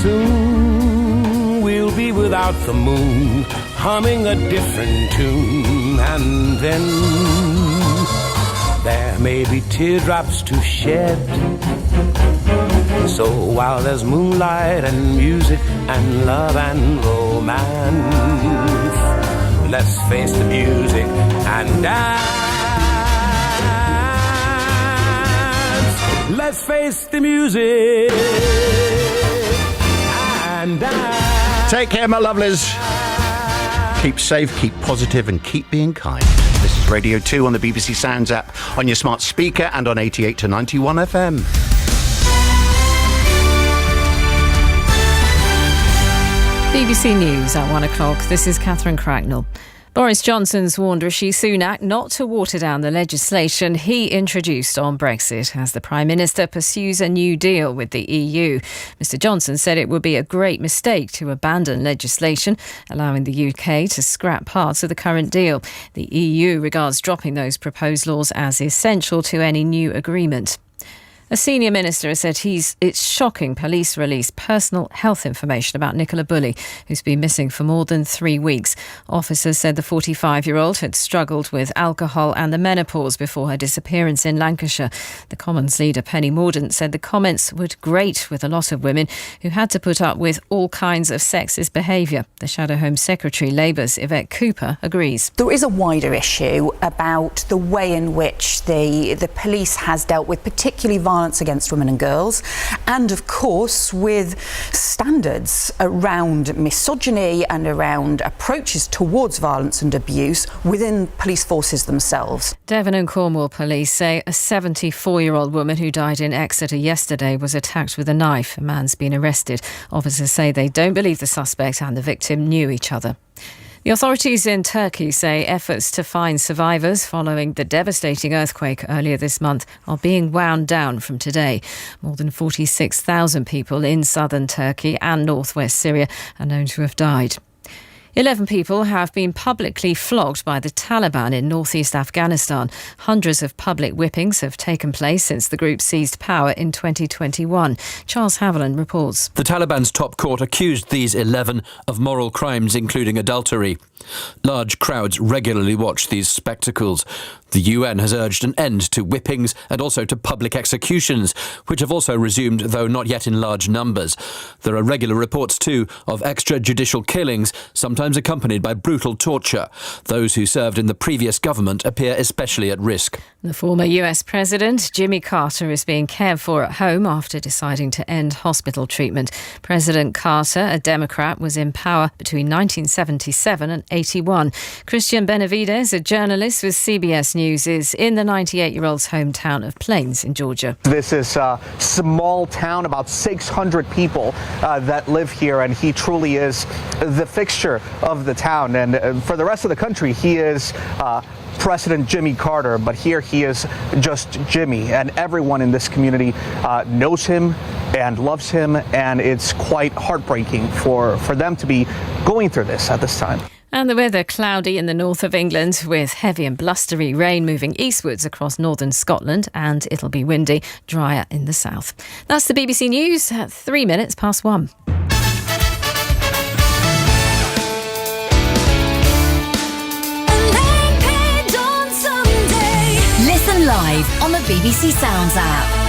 soon we'll be without the moon, humming a different tune. And then there may be teardrops to shed. So while there's moonlight and music and love and romance, let's face the music and dance. Let's face the music and dance. Take care, my lovelies. Keep safe, keep positive, and keep being kind. This is Radio 2 on the BBC Sounds app, on your smart speaker, and on 88 to 91 FM. BBC News at 1 o'clock. This is Catherine Cracknell. Boris Johnson's warned Rishi Sunak not to water down the legislation he introduced on Brexit as the Prime Minister pursues a new deal with the EU. Mr Johnson said it would be a great mistake to abandon legislation allowing the UK to scrap parts of the current deal. The EU regards dropping those proposed laws as essential to any new agreement. A senior minister has said it's shocking police release personal health information about Nicola Bulley, who's been missing for more than 3 weeks. Officers said the 45-year-old had struggled with alcohol and the menopause before her disappearance in Lancashire. The Commons leader Penny Mordaunt said the comments would grate with a lot of women who had to put up with all kinds of sexist behaviour. The Shadow Home Secretary, Labour's Yvette Cooper, agrees. There is a wider issue about the way in which the police has dealt with particularly violence against women and girls, and of course with standards around misogyny and around approaches towards violence and abuse within police forces themselves. Devon and Cornwall police say a 74-year-old woman who died in Exeter yesterday was attacked with a knife. A man's been arrested. Officers say they don't believe the suspect and the victim knew each other. The authorities in Turkey say efforts to find survivors following the devastating earthquake earlier this month are being wound down from today. More than 46,000 people in southern Turkey and northwest Syria are known to have died. 11 people have been publicly flogged by the Taliban in northeast Afghanistan. Hundreds of public whippings have taken place since the group seized power in 2021. Charles Haviland reports. The Taliban's top court accused these 11 of moral crimes, including adultery. Large crowds regularly watch these spectacles. The UN has urged an end to whippings and also to public executions, which have also resumed, though not yet in large numbers. There are regular reports, too, of extrajudicial killings, sometimes accompanied by brutal torture. Those who served in the previous government appear especially at risk. The former US President, Jimmy Carter, is being cared for at home after deciding to end hospital treatment. President Carter, a Democrat, was in power between 1977 and 81. Christian Benavides, a journalist with CBS News, is in the 98-year-old's hometown of Plains in Georgia. This is a small town, about 600 people that live here, and he truly is the fixture of the town. And for the rest of the country, he is President Jimmy Carter, but here he is just Jimmy, and everyone in this community knows him and loves him, and it's quite heartbreaking for them to be going through this at this time. And the weather cloudy in the north of England with heavy and blustery rain moving eastwards across northern Scotland, and it'll be windy, drier in the south. That's the BBC News at 3 minutes past 1. Listen live on the BBC Sounds app.